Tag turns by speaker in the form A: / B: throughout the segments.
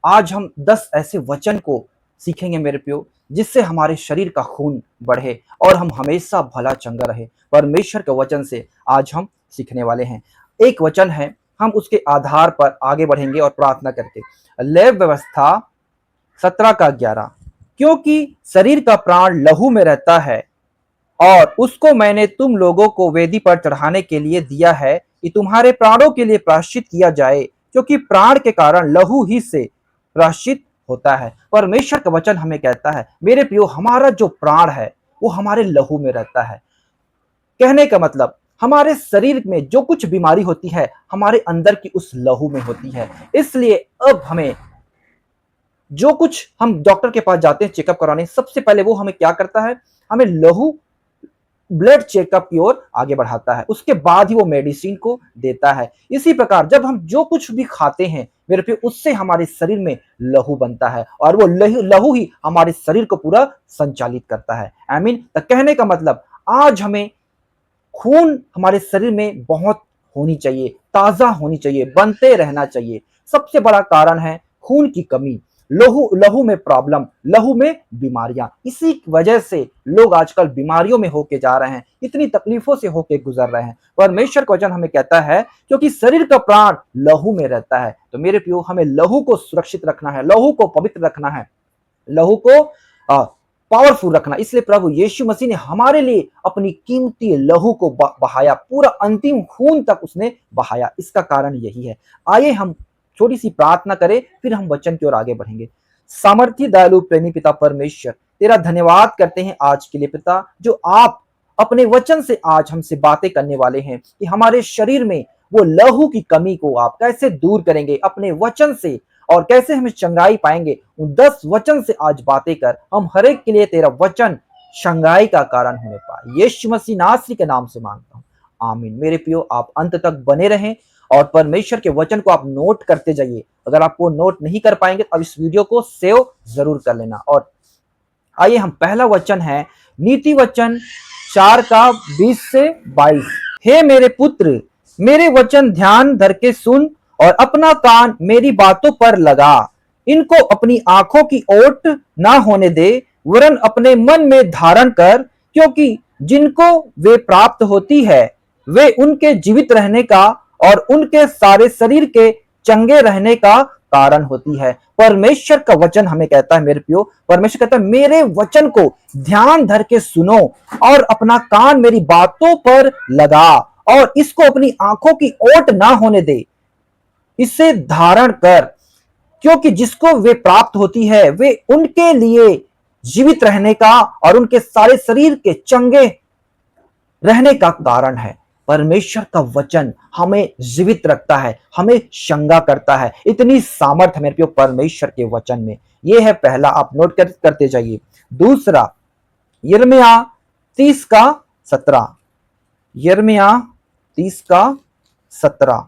A: आज हम 10 ऐसे वचन को सीखेंगे मेरे प्रियो, जिससे हमारे शरीर का खून बढ़े और हम हमेशा भला चंगा रहे। परमेश्वर के वचन से आज हम सीखने वाले हैं। एक वचन है, हम उसके आधार पर आगे बढ़ेंगे और प्रार्थना करके। लेव व्यवस्था 17 का 11, क्योंकि शरीर का प्राण लहू में रहता है और उसको मैंने तुम लोगों को वेदी पर चढ़ाने के लिए दिया है कि तुम्हारे प्राणों के लिए प्रायश्चित किया जाए, क्योंकि प्राण के कारण लहू ही से प्रायश्चित होता है। परमेश्वर का वचन हमें कहता है मेरे प्रियो, हमारा जो प्राण है वो हमारे लहू में रहता है। कहने का मतलब, हमारे शरीर में जो कुछ बीमारी होती है हमारे अंदर की उस लहू में होती है। इसलिए अब हमें जो कुछ हम डॉक्टर के पास जाते हैं चेकअप कराने, सबसे पहले वो हमें क्या करता है, हमें लहू ब्लड चेकअप की ओर आगे बढ़ाता है, उसके बाद ही वो मेडिसिन को देता है। इसी प्रकार जब हम जो कुछ भी खाते हैं मेरे पे, उससे हमारे शरीर में लहू बनता है और वो लहू ही हमारे शरीर को पूरा संचालित करता है। आई मीन, तो कहने का मतलब, आज हमें खून हमारे शरीर में बहुत होनी चाहिए, ताजा होनी चाहिए, बनते रहना चाहिए। सबसे बड़ा कारण है खून की कमी, लहू लहू में प्रॉब्लम, लहू में बीमारियां। इसी वजह से लोग आजकल बीमारियों में होके जा रहे हैं, इतनी तकलीफों से होके गुजर रहे हैं। परमेश्वर का वचन हमें कहता है क्योंकि शरीर का प्राण लहू में रहता है। तो मेरे प्रियो, हमें लहू को सुरक्षित रखना है, लहू को पवित्र रखना है, लहू को पावरफुल रखना। इसलिए प्रभु यीशु मसीह ने हमारे लिए अपनी कीमती लहू को बहाया, पूरा अंतिम खून तक उसने बहाया। इसका कारण यही है। आइए हम छोटी सी प्रार्थना करें, फिर हम वचन की ओर आगे बढ़ेंगे। सामर्थी दयालु प्रेमी पिता परमेश्वर, तेरा धन्यवाद करते हैं आज के लिए पिता, जो आप अपने वचन से आज हमसे बातें करने वाले हैं कि हमारे शरीर में वो लहू की कमी को आप कैसे दूर करेंगे अपने वचन से, और कैसे हम चंगाई पाएंगे। उन 10 वचन से आज बातें कर, हम हर एक के लिए तेरा वचन चंगाई का कारण होने पाए। यीशु मसीह नासरी के नाम से मांगता हूं, आमीन। मेरे प्रियो, आप अंत तक बने रहें और परमेश्वर के वचन को आप नोट करते जाइए। अगर आप वो नोट नहीं कर पाएंगे तो अब इस वीडियो को सेव जरूर कर लेना। और आइए, हम पहला वचन है नीति वचन 4 का 20 से 22। हे मेरे पुत्र, मेरे वचन ध्यान धर के सुन और अपना कान मेरी बातों पर लगा। इनको अपनी आंखों की ओट ना होने दे, वरन अपने मन में धारण कर, क्योंकि जिनको वे प्राप्त होती है वे उनके जीवित रहने का और उनके सारे शरीर के चंगे रहने का कारण होती है। परमेश्वर का वचन हमें कहता है मेरे प्रियो, परमेश्वर कहता है मेरे वचन को ध्यान धर के सुनो और अपना कान मेरी बातों पर लगा और इसको अपनी आंखों की ओट ना होने दे, इसे धारण कर, क्योंकि जिसको वे प्राप्त होती है वे उनके लिए जीवित रहने का और उनके सारे शरीर के चंगे रहने का कारण है। परमेश्वर का वचन हमें जीवित रखता है, हमें चंगा करता है। इतनी सामर्थ मेरे प्रियो परमेश्वर के वचन में। यह है पहला, आप नोट करते जाइए। दूसरा, यिर्मयाह 30 का 17। यिर्मयाह 30 का 17।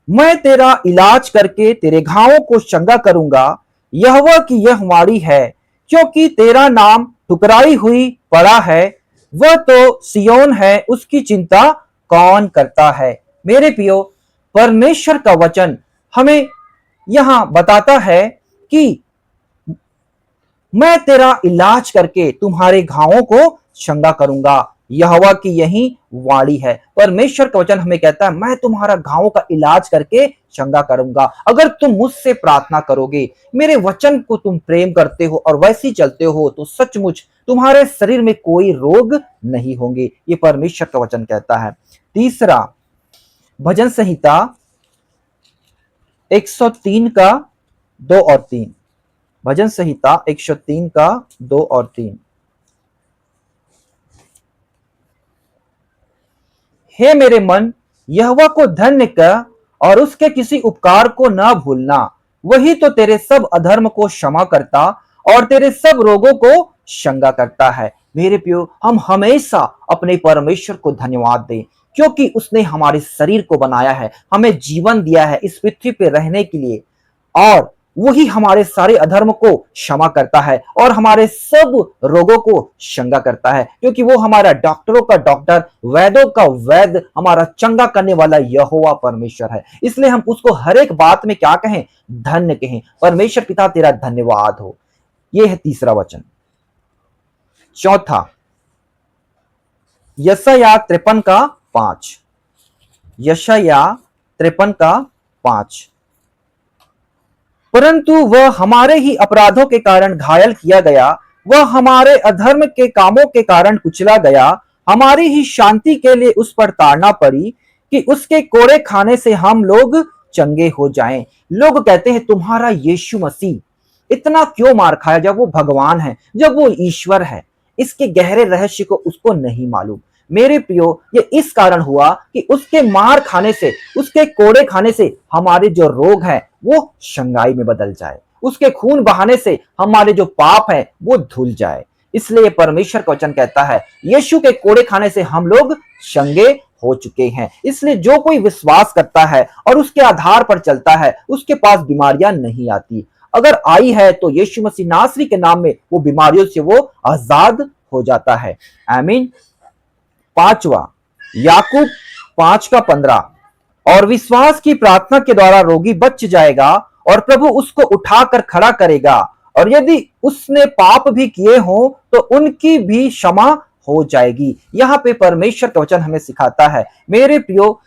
A: मैं तेरा इलाज करके तेरे घावों को चंगा करूंगा, यहोवा की यह वाणी है, क्योंकि तेरा नाम ठुकराई हुई पड़ा है, वह तो सियोन है, उसकी चिंता कौन करता है। मेरे प्रियो, परमेश्वर का वचन हमें यहां बताता है कि मैं तेरा इलाज करके तुम्हारे घावों को चंगा करूंगा। यहोवा की यही वाणी है। परमेश्वर का वचन हमें कहता है मैं तुम्हारा घावों का इलाज करके चंगा करूंगा। अगर तुम मुझसे प्रार्थना करोगे, मेरे वचन को तुम प्रेम करते हो और वैसे ही चलते हो, तो सचमुच तुम्हारे शरीर में कोई रोग नहीं होंगे। ये परमेश्वर का वचन कहता है। तीसरा, भजन संहिता 103 का 2 और 3। भजन संहिता 103 का 2 और 3। हे मेरे मन, यहोवा को धन्य कर और उसके किसी उपकार को न भूलना। वही तो तेरे सब अधर्म को क्षमा करता और तेरे सब रोगों को चंगा करता है। मेरे प्रियो, हम हमेशा अपने परमेश्वर को धन्यवाद दें, क्योंकि उसने हमारे शरीर को बनाया है, हमें जीवन दिया है इस पृथ्वी पे रहने के लिए, और वही हमारे सारे अधर्म को क्षमा करता है और हमारे सब रोगों को चंगा करता है, क्योंकि वो हमारा डॉक्टरों का डॉक्टर, वैद्यों का वैद्य, हमारा चंगा करने वाला यहोवा परमेश्वर है। इसलिए हम उसको हर एक बात में क्या कहें? धन्य कहें। परमेश्वर पिता तेरा धन्यवाद हो। यह है तीसरा वचन। चौथा, यशायाह 53 का 5। यशायाह 53 का 5। परंतु वह हमारे ही अपराधों के कारण घायल किया गया, वह हमारे अधर्म के कामों के कारण कुचला गया, हमारी ही शांति के लिए उस पर ताड़ना पड़ी, कि उसके कोड़े खाने से हम लोग चंगे हो जाएं। लोग कहते हैं तुम्हारा यीशु मसीह इतना क्यों मार खाया, जब वो भगवान है, जब वो ईश्वर है। इसके गहरे रहस्य को उसको नहीं मालूम। मेरे प्रियो, ये इस कारण हुआ कि उसके मार खाने से, उसके कोड़े खाने से हमारे जो रोग हैं वो शंगाई में बदल जाए, उसके खून बहाने से हमारे जो पाप है वो धुल जाए। इसलिए परमेश्वर का वचन कहता है यीशु के कोड़े खाने से हम लोग चंगे हो चुके हैं। इसलिए जो कोई विश्वास करता है और उसके आधार पर चलता है, उसके पास बीमारियां नहीं आती। अगर आई है तो यीशु मसीह नासरी के नाम में वो बीमारियों से वो आजाद हो जाता है। आमीन। पांचवा, याकूब 5 का 15। और विश्वास की प्रार्थना के द्वारा रोगी बच जाएगा और प्रभु उसको उठाकर खड़ा करेगा, और यदि उसने पाप भी किए हो तो उनकी भी क्षमा हो जाएगी। यहाँ पे परमेश्वर का वचन हमें सिखाता है मेरे प्रियो,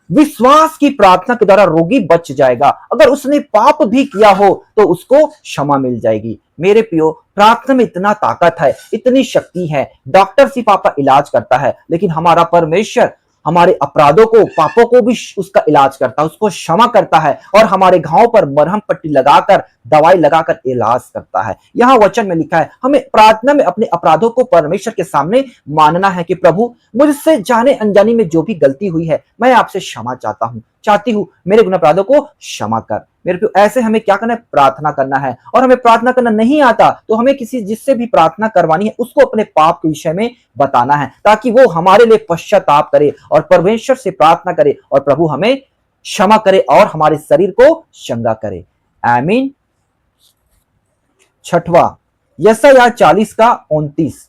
A: विश्वास की प्रार्थना के द्वारा रोगी बच जाएगा। अगर उसने पाप भी किया हो तो उसको क्षमा मिल जाएगी। मेरे प्रियो, प्रार्थना में इतना ताकत है, इतनी शक्ति है। डॉक्टर सिर्फ आपका इलाज करता है, लेकिन हमारा परमेश्वर हमारे अपराधों को, पापों को भी उसका इलाज करता है, उसको क्षमा करता है और हमारे घावों पर मरहम पट्टी लगाकर, दवाई लगाकर इलाज करता है। यहाँ वचन में लिखा है हमें प्रार्थना में अपने अपराधों को परमेश्वर के सामने मानना है कि प्रभु, मुझसे जाने अनजानी में जो भी गलती हुई है मैं आपसे क्षमा चाहती हूँ, मेरे गुनाह अपराधों को क्षमा कर। मेरे को ऐसे हमें क्या करना है? प्रार्थना करना है। और हमें प्रार्थना करना नहीं आता तो हमें किसी जिससे भी प्रार्थना करवानी है उसको अपने पाप के विषय में बताना है, ताकि वो हमारे लिए पश्चाताप करे और परमेश्वर से प्रार्थना करे और प्रभु हमें क्षमा करे और हमारे शरीर को चंगा करे। आमीन। छठवां, यशायाह 40 का 29।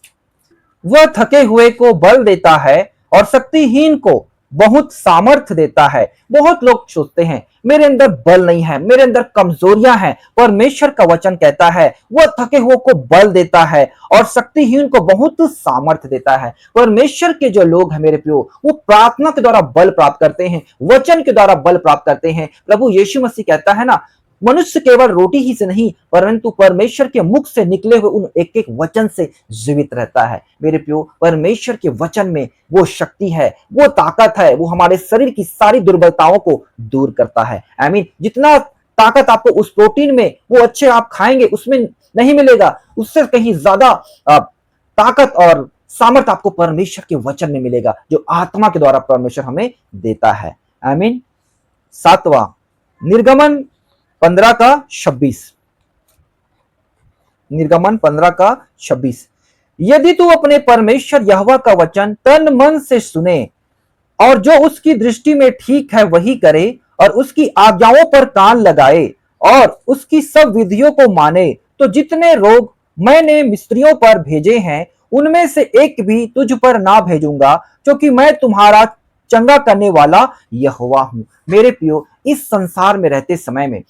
A: वह थके हुए को बल देता है और शक्तिहीन को बहुत सामर्थ्य देता है। बहुत लोग सोचते हैं मेरे अंदर बल नहीं है, मेरे अंदर कमजोरियां हैं। परमेश्वर का वचन कहता है वह थके हुए को बल देता है और शक्तिहीन को बहुत सामर्थ्य देता है। परमेश्वर के जो लोग हैं मेरे प्रियो, वो प्रार्थना के द्वारा बल प्राप्त करते हैं, वचन के द्वारा बल प्राप्त करते हैं। प्रभु यीशु मसीह कहता है ना, मनुष्य केवल रोटी ही से नहीं परंतु परमेश्वर के मुख से निकले हुए उन एक एक वचन से जीवित रहता है। मेरे प्रियो, परमेश्वर के वचन में वो शक्ति है, वो ताकत है, वो हमारे शरीर की सारी दुर्बलताओं को दूर करता है। आई मीन, जितना ताकत आपको उस प्रोटीन में, वो अच्छे आप खाएंगे उसमें नहीं मिलेगा, उससे कहीं ज्यादा ताकत और सामर्थ्य आपको परमेश्वर के वचन में मिलेगा, जो आत्मा के द्वारा परमेश्वर हमें देता है। I mean. सातवां, निर्गमन 15 का 26। निर्गमन 15 का 26। यदि तू अपने परमेश्वर यहोवा का वचन तन मन से सुने और जो उसकी दृष्टि में ठीक है वही करे और उसकी आज्ञाओं पर कान लगाए और उसकी सब विधियों को माने, तो जितने रोग मैंने मिस्रियों पर भेजे हैं उनमें से एक भी तुझ पर ना भेजूंगा, क्योंकि मैं तुम्हारा चंगा करने वाला यहोवा हूं। मेरे प्रियो, इस संसार में रहते समय में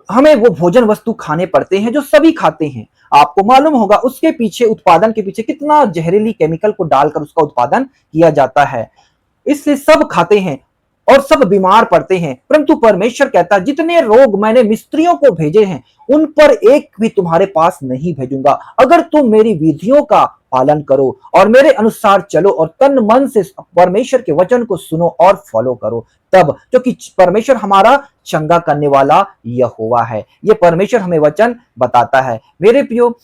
A: हमें वो भोजन वस्तु खाने पड़ते हैं जो सभी खाते हैं। आपको मालूम होगा उसके पीछे, उत्पादन के पीछे कितना जहरीली केमिकल को डालकर उसका उत्पादन किया जाता है। इसलिए सब खाते हैं और सब बीमार पड़ते हैं, परंतु परमेश्वर कहता है जितने रोग मैंने मिस्त्रियों को भेजे हैं उन पर एक भी तुम्हारे पास नहीं भेजूंगा, अगर तुम मेरी विधियों का पालन करो और मेरे अनुसार चलो और तन मन से परमेश्वर के वचन को सुनो और फॉलो करो। तब, क्योंकि परमेश्वर हमारा चंगा करने वाला यहोवा है। ये परमेश्वर हमें वचन बताता है। मेरे प्रियो,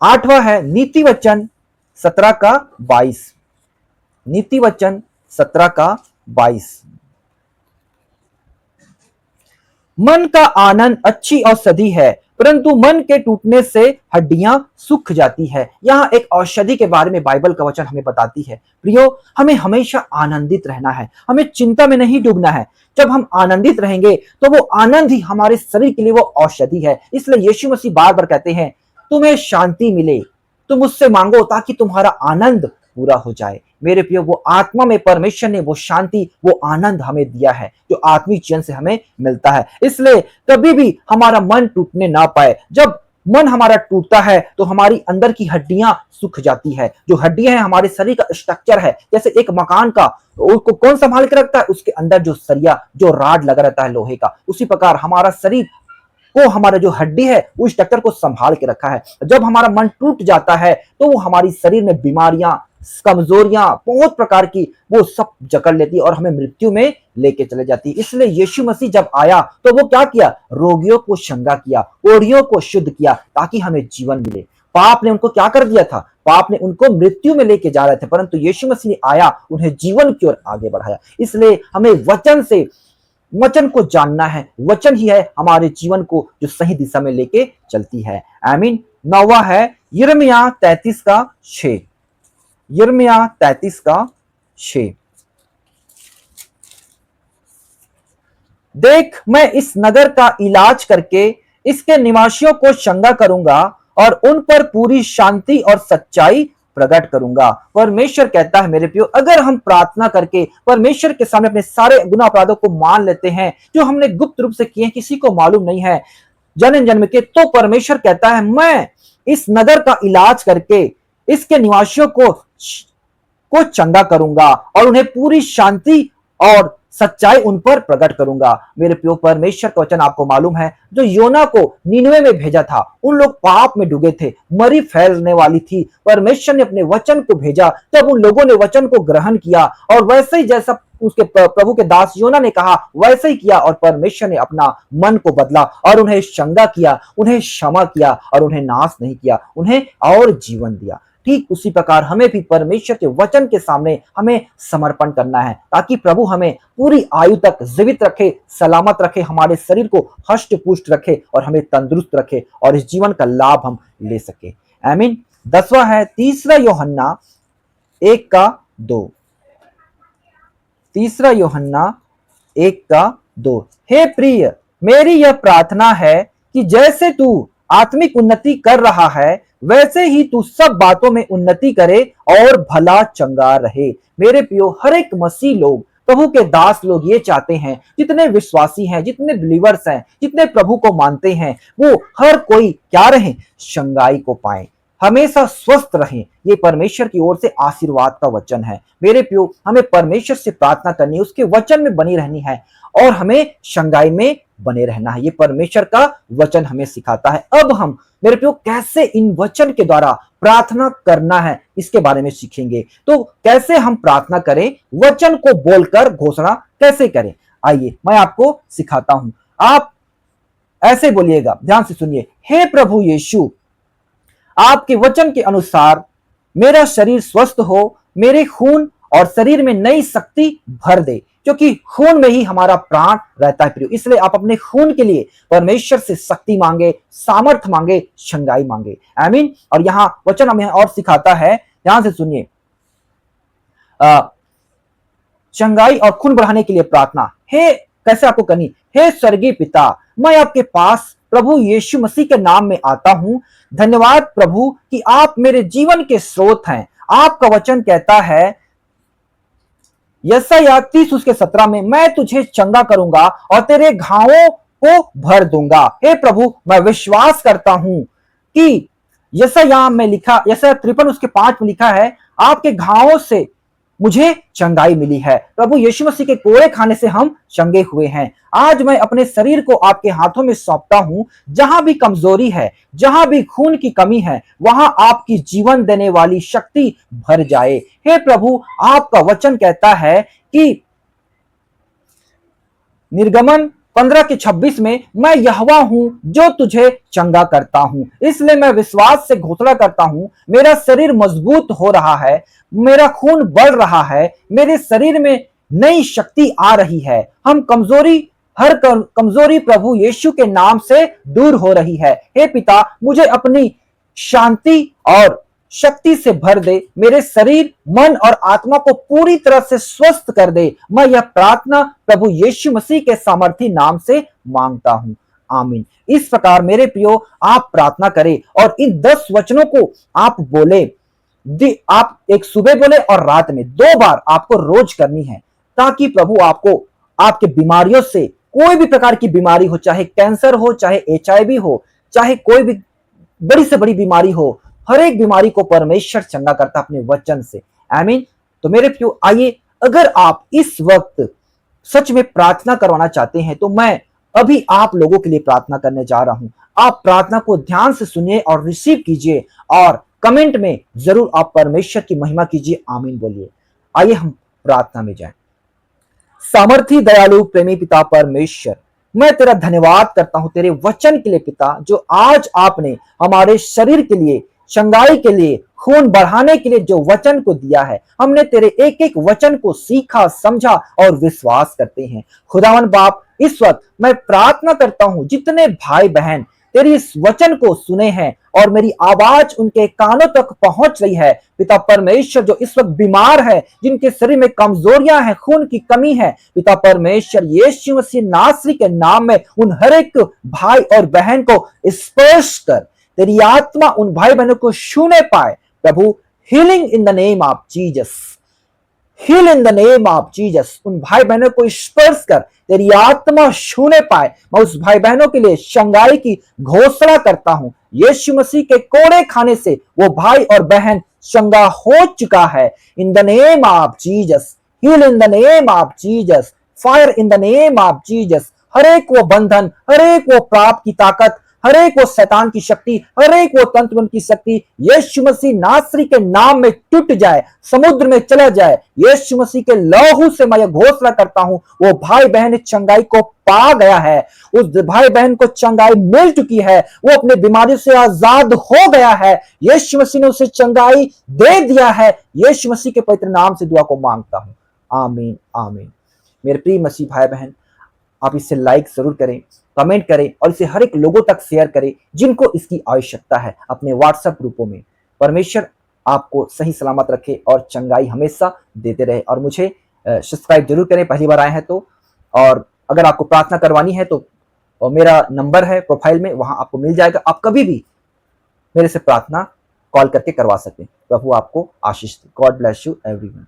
A: आठवां है नीति वचन 17 का 22। नीति वचन 17 का 22। मन का आनंद अच्छी औषधि है, परंतु मन के टूटने से हड्डियां सूख जाती है। यहाँ एक औषधि के बारे में बाइबल का वचन हमें बताती है। प्रियो, हमें हमेशा आनंदित रहना है, हमें चिंता में नहीं डूबना है। जब हम आनंदित रहेंगे तो वो आनंद ही हमारे शरीर के लिए वो औषधि है। इसलिए यीशु मसीह बार बार कहते हैं, तुम्हें शांति मिले, तुम मुझसे मांगो ताकि तुम्हारा आनंद पूरा हो जाए। मेरे प्रियो, वो आत्मा में परमेश्वर ने वो शांति, वो आनंद हमें दिया है जो आत्मिक जीवन से हमें मिलता है। इसलिए कभी भी हमारा मन टूटने ना पाए। जब मन हमारा टूटता है तो हमारी अंदर की हड्डियां सूख जाती है। जो हड्डियां हैं हमारे शरीर का स्ट्रक्चर है, जैसे एक मकान का, उसको कौन संभाल के रखता है? उसके अंदर जो सरिया, जो राड लगा रहता है लोहे का, उसी प्रकार हमारा शरीर को, हमारा जो हड्डी है उस स्ट्रक्चर को संभाल के रखा है। जब हमारा मन टूट जाता है तो वो हमारी शरीर में बीमारियां, कमजोरियां, बहुत प्रकार की वो सब जकड़ लेती है और हमें मृत्यु में लेके चले जाती है। इसलिए यीशु मसीह जब आया तो वो क्या किया? रोगियों को चंगा किया, कोढ़ियों को शुद्ध किया ताकि हमें जीवन मिले। पाप ने उनको क्या कर दिया था? पाप ने उनको मृत्यु में लेके जा रहे थे, परंतु यीशु मसीह ने आया, उन्हें जीवन की ओर आगे बढ़ाया। इसलिए हमें वचन को जानना है। वचन ही है हमारे जीवन को जो सही दिशा में लेके चलती है। आमीन। 9वां है यिर्मयाह 33:6। यिर्मयाह 33:6। देख, मैं इस नगर का इलाज करके इसके निवासियों को चंगा करूंगा और उन पर पूरी शांति और सच्चाई प्रकट करूंगा। परमेश्वर कहता है मेरे प्रियो, अगर हम प्रार्थना करके परमेश्वर के सामने अपने सारे गुनाह अपराधों को मान लेते हैं जो हमने गुप्त रूप से किए हैं, किसी को मालूम नहीं है, जन्म जन्म के, तो परमेश्वर कहता है मैं इस नगर का इलाज करके इसके निवासियों को चंगा करूंगा और उन्हें पूरी शांति और सच्चाई उन पर प्रकट करूंगा। मेरे प्रियो, परमेश्वर का वचन आपको मालूम है, जो योना को नीनवे में भेजा था, उन लोग पाप में डूबे थे, मरी फैलने वाली थी। परमेश्वर ने अपने वचन को भेजा, तब उन लोगों ने वचन को ग्रहण किया और वैसे ही जैसा उसके प्रभु के दास योना ने कहा वैसे ही किया, और परमेश्वर ने अपना मन को बदला और उन्हें चंगा किया, उन्हें क्षमा किया और उन्हें नाश नहीं किया, उन्हें और जीवन दिया। ठीक उसी प्रकार हमें भी परमेश्वर के वचन के सामने हमें समर्पण करना है ताकि प्रभु हमें पूरी आयु तक जीवित रखे, सलामत रखे, हमारे शरीर को हष्ट पुष्ट रखे और हमें तंदुरुस्त रखे और इस जीवन का लाभ हम ले सके। आमीन। 10वां है 3 यूहन्ना 1:2। 3 यूहन्ना 1:2। हे प्रिय, मेरी यह प्रार्थना है कि जैसे तू आत्मिक उन्नति कर रहा है वैसे ही तू सब बातों में उन्नति करे और भला चंगा रहे। मेरे प्रियो, हर एक मसीह लोग, प्रभु के दास लोग ये चाहते हैं, जितने विश्वासी हैं, जितने बिलीवर्स हैं, जितने प्रभु को मानते हैं, वो हर कोई क्या रहे? चंगाई को पाए, हमेशा स्वस्थ रहें। ये परमेश्वर की ओर से आशीर्वाद का वचन है। मेरे प्रियो, हमें परमेश्वर से प्रार्थना करनी है, उसके वचन में बनी रहनी है और हमें चंगाई में बने रहना है। ये परमेश्वर का वचन हमें सिखाता है। अब हम मेरे प्रियो कैसे इन वचन के द्वारा प्रार्थना करना है इसके बारे में सीखेंगे। तो कैसे हम प्रार्थना करें, वचन को बोलकर घोषणा कैसे करें, आइए मैं आपको सिखाता हूं। आप ऐसे बोलिएगा, ध्यान से सुनिए। हे प्रभु यीशु, आपके वचन के अनुसार मेरा शरीर स्वस्थ हो, मेरे खून और शरीर में नई शक्ति भर दे, क्योंकि खून में ही हमारा प्राण रहता है प्रियो। इसलिए आप अपने खून के लिए परमेश्वर से शक्ति मांगे, सामर्थ्य मांगे, चंगाई मांगे। आमीन। और यहां वचन हमें और सिखाता है, ध्यान से सुनिए, चंगाई और खून बढ़ाने के लिए प्रार्थना हे कैसे आपको करनी? हे स्वर्गीय पिता, मैं आपके पास प्रभु यीशु मसीह के नाम में आता हूं। धन्यवाद प्रभु कि आप मेरे जीवन के स्रोत हैं। आपका वचन कहता है यशायाह 30:17 में, मैं तुझे चंगा करूंगा और तेरे घावों को भर दूंगा। हे प्रभु, मैं विश्वास करता हूं कि यशायाह में लिखा, यशायाह 53:5 में लिखा है, आपके घावों से मुझे चंगाई मिली है। प्रभु यीशु मसीह के कोड़े खाने से हम चंगे हुए हैं। आज मैं अपने शरीर को आपके हाथों में सौंपता हूं। जहां भी कमजोरी है, जहां भी खून की कमी है, वहां आपकी जीवन देने वाली शक्ति भर जाए। हे प्रभु, आपका वचन कहता है कि निर्गमन 15:26 में, मैं यहोवा हूं जो तुझे चंगा करता हूं। इसलिए मैं विश्वास से घोषणा करता हूं, मेरा शरीर मजबूत हो रहा है, मेरा खून बढ़ रहा है, मेरे शरीर में नई शक्ति आ रही है। हम कमजोरी हर कमजोरी प्रभु यीशु के नाम से दूर हो रही है। हे पिता, मुझे अपनी शांति और शक्ति से भर दे, मेरे शरीर, मन और आत्मा को पूरी तरह से स्वस्थ कर दे। मैं यह प्रार्थना प्रभु यीशु मसीह के सामर्थी नाम से मांगता हूं, आमीन। इस प्रकार मेरे प्रियो, आप प्रार्थना करें और इन 10 वचनों को आप बोले। आप एक सुबह बोले और रात में 2 बार आपको रोज करनी है, ताकि प्रभु आपको आपके बीमारियों से, कोई भी प्रकार की बीमारी हो, चाहे कैंसर हो, चाहे HIV हो, चाहे कोई भी बड़ी से बड़ी बीमारी हो, हर एक बीमारी को परमेश्वर चंगा करता अपने वचन से, आमीन। तो मेरे प्रियो, आइए, अगर आप इस वक्त सच में प्रार्थना करवाना चाहते हैं तो मैं अभी आप लोगों के लिए प्रार्थना करने जा रहा हूं। आप प्रार्थना को ध्यान से सुनिए और रिसीव कीजिए और कमेंट में जरूर आप परमेश्वर की महिमा कीजिए, आमीन बोलिए। आइए हम प्रार्थना में जाएं। सामर्थी दयालु प्रेमी पिता परमेश्वर, मैं तेरा धन्यवाद करता हूं तेरे वचन के लिए पिता, जो आज आपने हमारे शरीर के लिए, चंगाई के लिए, खून बढ़ाने के लिए जो वचन को दिया है। हमने तेरे एक एक वचन को सीखा, समझा और विश्वास करते हैं। खुदावन बाप, इस वक्त मैं प्रार्थना करता हूं जितने भाई बहन तेरी इस वचन को सुने हैं और मेरी आवाज उनके कानों तक पहुंच रही है पिता परमेश्वर, जो इस वक्त बीमार है, जिनके शरीर में कमजोरियां हैं, खून की कमी है, पिता परमेश्वर यीशु मसीह नासरी के नाम में उन हर एक भाई और बहन को स्पर्श कर, तेरी आत्मा उन भाई बहनों को छूने पाए प्रभु। Healing in the name of Jesus, heal in the name of Jesus. उन भाई बहनों को स्पर्श कर, तेरी आत्मा छूने पाए। मैं उस भाई बहनों के लिए चंगाई की घोषणा करता हूं। यीशु मसीह के कोड़े खाने से वो भाई और बहन चंगा हो चुका है। In the name of Jesus, heal in the name of Jesus, fire in the name of Jesus. हर एक वो बंधन, हर एक वो पाप की ताकत, हर एक वो शैतान की शक्ति, हर एक वो तंत्र मंत्र की शक्ति यीशु मसीह नासरी के नाम में टूट जाए, समुद्र में चला जाए। यीशु मसीह के लहू से मैं यह घोषणा करता हूं, वो भाई बहन चंगाई को पा गया है, उस भाई बहन को चंगाई मिल चुकी है, वो अपने बीमारी से आजाद हो गया है। यीशु मसीह ने उसे चंगाई दे दिया है। यीशु मसीह के पवित्र नाम से दुआ को मांगता हूं, आमीन आमीन। मेरे प्रिय मसीह भाई बहन, आप इसे लाइक जरूर करें, कमेंट करें और इसे हर एक लोगों तक शेयर करें जिनको इसकी आवश्यकता है, अपने व्हाट्सएप ग्रुपों में। परमेश्वर आपको सही सलामत रखे और चंगाई हमेशा देते रहे। और मुझे सब्सक्राइब जरूर करें पहली बार आए हैं तो। और अगर आपको प्रार्थना करवानी है तो मेरा नंबर है प्रोफाइल में, वहां आपको मिल जाएगा। आप कभी भी मेरे से प्रार्थना कॉल करके करवा सकते हैं। प्रभु आपको आशीष दे। God bless you everyone.